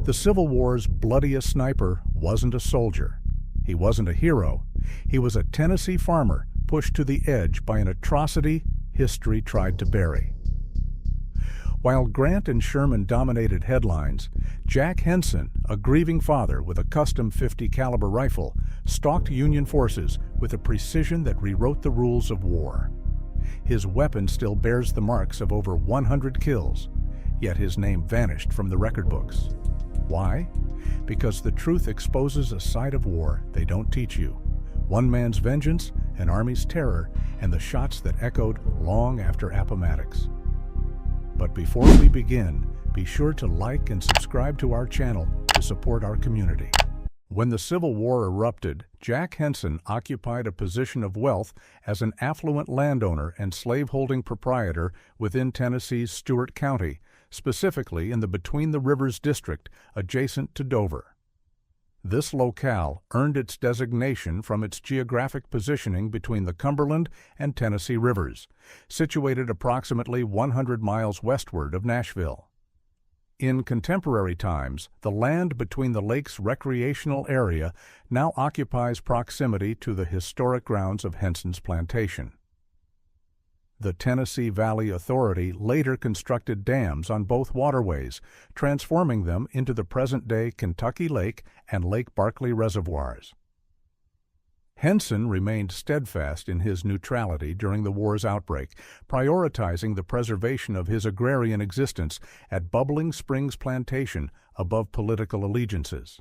The Civil War's bloodiest sniper wasn't a soldier. He wasn't a hero. He was a Tennessee farmer pushed to the edge by an atrocity history tried to bury. While Grant and Sherman dominated headlines, Jack Henson, a grieving father with a custom .50 caliber rifle, stalked Union forces with a precision that rewrote the rules of war. His weapon still bears the marks of over 100 kills, yet his name vanished from the record books. Why? Because the truth exposes a side of war they don't teach you. One man's vengeance, an army's terror, and the shots that echoed long after Appomattox. But before we begin, be sure to like and subscribe to our channel to support our community. When the Civil War erupted, Jack Henson occupied a position of wealth as an affluent landowner and slaveholding proprietor within Tennessee's Stewart County, specifically in the Between the Rivers district adjacent to Dover. This locale earned its designation from its geographic positioning between the Cumberland and Tennessee rivers, situated approximately 100 miles westward of Nashville. In contemporary times, the land between the lake's recreational area now occupies proximity to the historic grounds of Henson's plantation. The Tennessee Valley Authority later constructed dams on both waterways, transforming them into the present-day Kentucky Lake and Lake Barkley reservoirs. Henson remained steadfast in his neutrality during the war's outbreak, prioritizing the preservation of his agrarian existence at Bubbling Springs Plantation above political allegiances.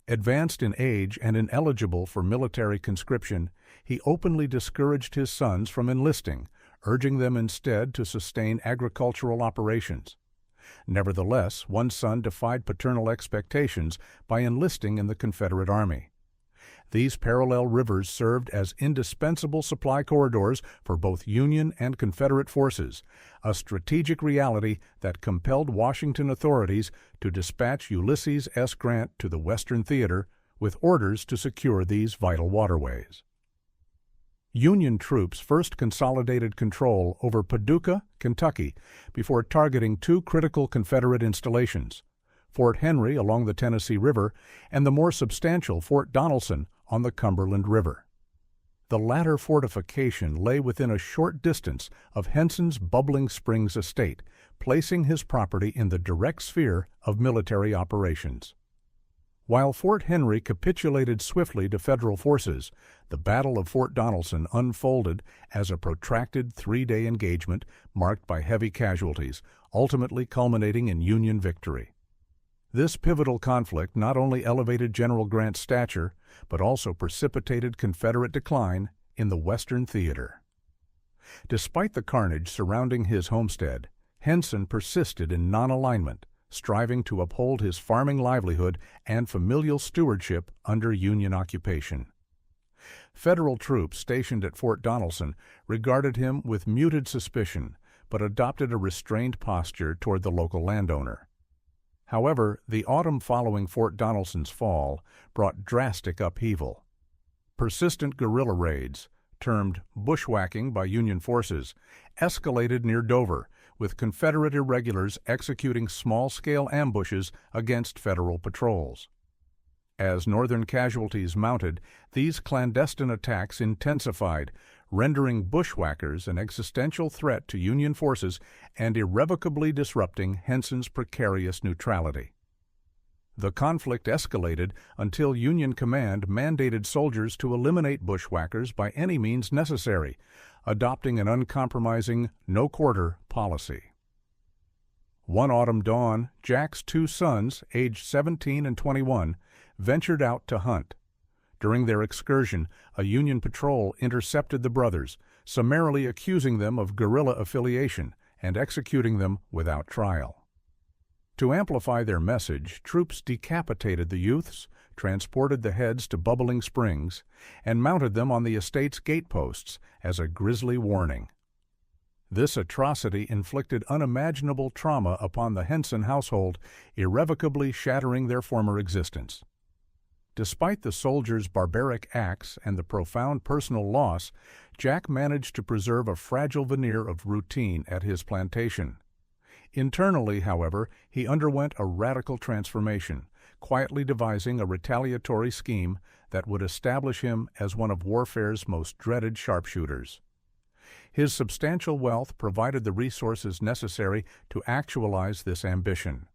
Advanced in age and ineligible for military conscription, he openly discouraged his sons from enlisting, urging them instead to sustain agricultural operations. Nevertheless, one son defied paternal expectations by enlisting in the Confederate Army. These parallel rivers served as indispensable supply corridors for both Union and Confederate forces, a strategic reality that compelled Washington authorities to dispatch Ulysses S. Grant to the Western Theater with orders to secure these vital waterways. Union troops first consolidated control over Paducah, Kentucky, before targeting two critical Confederate installations, Fort Henry along the Tennessee River and the more substantial Fort Donelson on the Cumberland River. The latter fortification lay within a short distance of Henson's Bubbling Springs estate, placing his property in the direct sphere of military operations. While Fort Henry capitulated swiftly to Federal forces, the Battle of Fort Donelson unfolded as a protracted three-day engagement marked by heavy casualties, ultimately culminating in Union victory. This pivotal conflict not only elevated General Grant's stature, but also precipitated Confederate decline in the Western Theater. Despite the carnage surrounding his homestead, Henson persisted in non-alignment, striving to uphold his farming livelihood and familial stewardship under Union occupation. Federal troops stationed at Fort Donelson regarded him with muted suspicion, but adopted a restrained posture toward the local landowner. However, the autumn following Fort Donelson's fall brought drastic upheaval. Persistent guerrilla raids, termed bushwhacking by Union forces, escalated near Dover, with Confederate irregulars executing small-scale ambushes against Federal patrols. As Northern casualties mounted, these clandestine attacks intensified, rendering bushwhackers an existential threat to Union forces and irrevocably disrupting Henson's precarious neutrality. The conflict escalated until Union command mandated soldiers to eliminate bushwhackers by any means necessary, adopting an uncompromising no-quarter policy. One autumn dawn, Jack's two sons, aged 17 and 21, ventured out to hunt. During their excursion, a Union patrol intercepted the brothers, summarily accusing them of guerrilla affiliation and executing them without trial. To amplify their message, troops decapitated the youths, transported the heads to Bubbling Springs, and mounted them on the estate's gateposts as a grisly warning. This atrocity inflicted unimaginable trauma upon the Henson household, irrevocably shattering their former existence. Despite the soldiers' barbaric acts and the profound personal loss, Jack managed to preserve a fragile veneer of routine at his plantation. Internally, however, he underwent a radical transformation, quietly devising a retaliatory scheme that would establish him as one of warfare's most dreaded sharpshooters. His substantial wealth provided the resources necessary to actualize this ambition.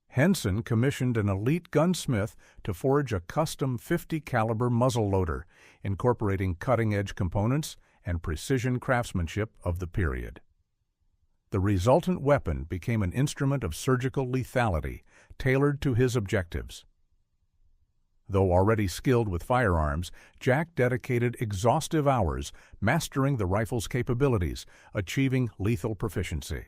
Henson commissioned an elite gunsmith to forge a custom .50 caliber muzzleloader, incorporating cutting-edge components and precision craftsmanship of the period. The resultant weapon became an instrument of surgical lethality, tailored to his objectives. Though already skilled with firearms, Jack dedicated exhaustive hours mastering the rifle's capabilities, achieving lethal proficiency.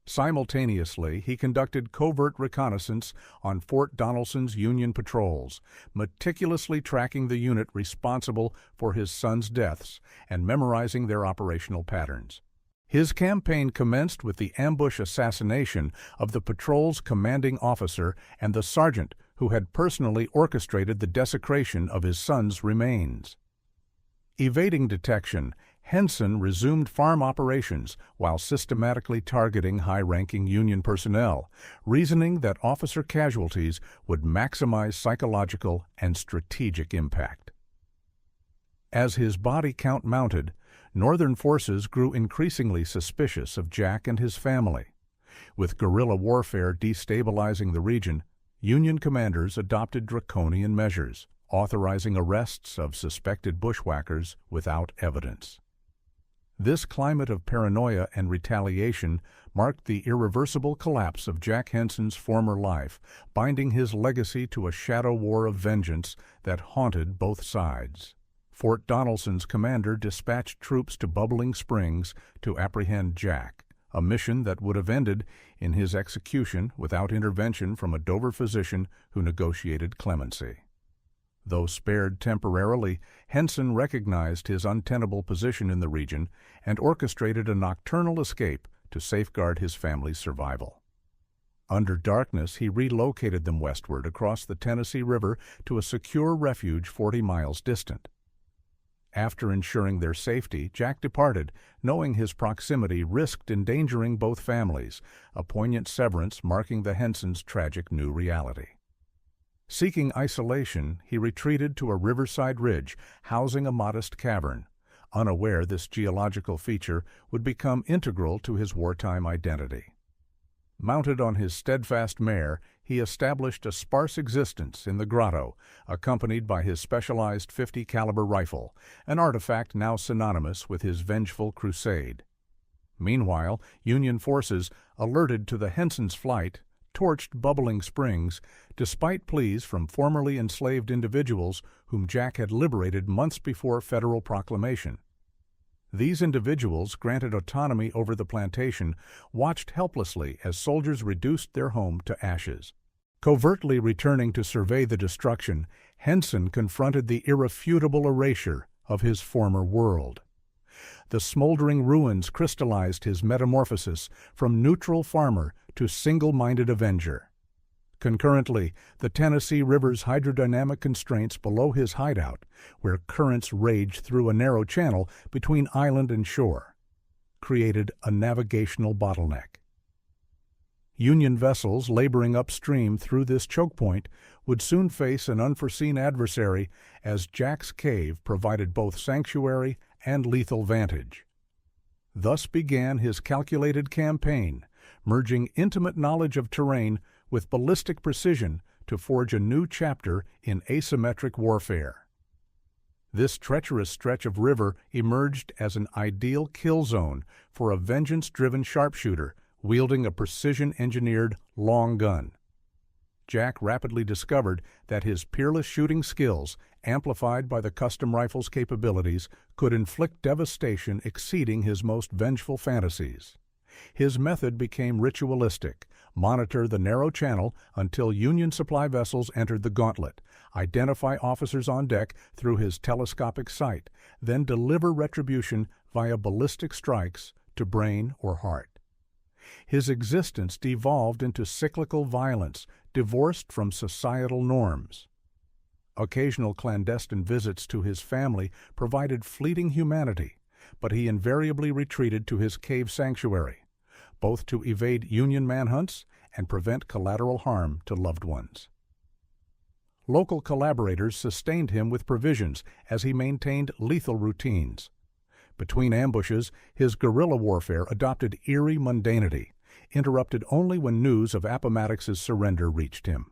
Simultaneously, he conducted covert reconnaissance on Fort Donelson's Union patrols, meticulously tracking the unit responsible for his son's deaths and memorizing their operational patterns. His campaign commenced with the ambush assassination of the patrol's commanding officer and the sergeant who had personally orchestrated the desecration of his son's remains. Evading detection, Henson resumed farm operations while systematically targeting high-ranking Union personnel, reasoning that officer casualties would maximize psychological and strategic impact. As his body count mounted, Northern forces grew increasingly suspicious of Jack and his family. With guerrilla warfare destabilizing the region, Union commanders adopted draconian measures, authorizing arrests of suspected bushwhackers without evidence. This climate of paranoia and retaliation marked the irreversible collapse of Jack Henson's former life, binding his legacy to a shadow war of vengeance that haunted both sides. Fort Donelson's commander dispatched troops to Bubbling Springs to apprehend Jack, a mission that would have ended in his execution without intervention from a Dover physician who negotiated clemency. Though spared temporarily, Henson recognized his untenable position in the region and orchestrated a nocturnal escape to safeguard his family's survival. Under darkness, he relocated them westward across the Tennessee River to a secure refuge 40 miles distant. After ensuring their safety, Jack departed, knowing his proximity risked endangering both families, a poignant severance marking the Hensons' tragic new reality. Seeking isolation, he retreated to a riverside ridge housing a modest cavern, unaware this geological feature would become integral to his wartime identity. Mounted on his steadfast mare, he established a sparse existence in the grotto, accompanied by his specialized .50 caliber rifle, an artifact now synonymous with his vengeful crusade. Meanwhile, Union forces, alerted to the Hensons' flight, torched Bubbling Springs, despite pleas from formerly enslaved individuals whom Jack had liberated months before federal proclamation. These individuals, granted autonomy over the plantation, watched helplessly as soldiers reduced their home to ashes. Covertly returning to survey the destruction, Henson confronted the irrefutable erasure of his former world. The smoldering ruins crystallized his metamorphosis from neutral farmer to single-minded avenger. Concurrently, the Tennessee River's hydrodynamic constraints below his hideout, where currents raged through a narrow channel between island and shore, created a navigational bottleneck. Union vessels laboring upstream through this choke point would soon face an unforeseen adversary, as Jack's cave provided both sanctuary and lethal vantage. Thus began his calculated campaign, merging intimate knowledge of terrain with ballistic precision to forge a new chapter in asymmetric warfare. This treacherous stretch of river emerged as an ideal kill zone for a vengeance-driven sharpshooter wielding a precision-engineered long gun. Jack rapidly discovered that his peerless shooting skills, amplified by the custom rifle's capabilities, could inflict devastation exceeding his most vengeful fantasies. His method became ritualistic: monitor the narrow channel until Union supply vessels entered the gauntlet, identify officers on deck through his telescopic sight, then deliver retribution via ballistic strikes to brain or heart. His existence devolved into cyclical violence, divorced from societal norms. Occasional clandestine visits to his family provided fleeting humanity, but he invariably retreated to his cave sanctuary. both to evade Union manhunts and prevent collateral harm to loved ones. Local collaborators sustained him with provisions as he maintained lethal routines. Between ambushes, his guerrilla warfare adopted eerie mundanity, interrupted only when news of Appomattox's surrender reached him.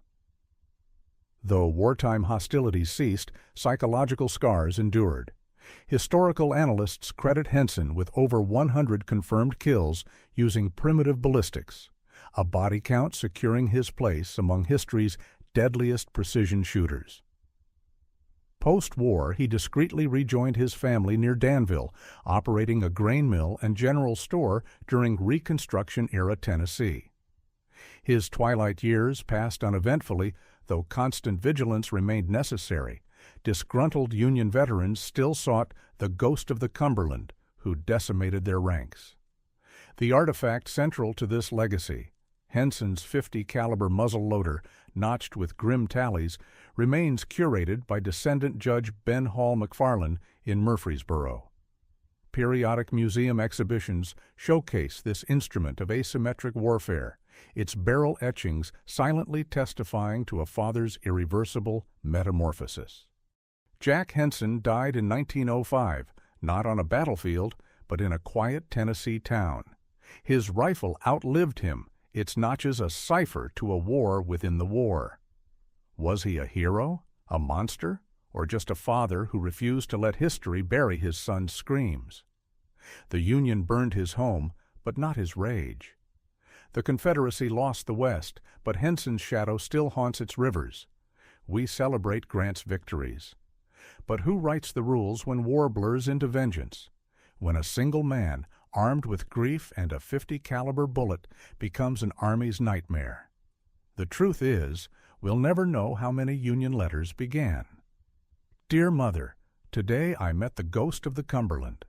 Though wartime hostilities ceased, psychological scars endured. Historical analysts credit Henson with over 100 confirmed kills using primitive ballistics, a body count securing his place among history's deadliest precision shooters. Post-war, he discreetly rejoined his family near Danville, operating a grain mill and general store during Reconstruction-era Tennessee. His twilight years passed uneventfully, though constant vigilance remained necessary. Disgruntled Union veterans still sought the ghost of the Cumberland, who decimated their ranks. The artifact central to this legacy, Henson's .50 caliber muzzle-loader, notched with grim tallies, remains curated by descendant Judge Ben Hall McFarland in Murfreesboro. Periodic museum exhibitions showcase this instrument of asymmetric warfare, its barrel etchings silently testifying to a father's irreversible metamorphosis. Jack Henson died in 1905, not on a battlefield, but in a quiet Tennessee town. His rifle outlived him, its notches a cipher to a war within the war. Was he a hero, a monster, or just a father who refused to let history bury his son's screams? The Union burned his home, but not his rage. The Confederacy lost the West, but Henson's shadow still haunts its rivers. We celebrate Grant's victories. But who writes the rules when war blurs into vengeance? When a single man, armed with grief and a .50 caliber bullet, becomes an army's nightmare? The truth is, we'll never know how many Union letters began. Dear Mother, today I met the ghost of the Cumberland.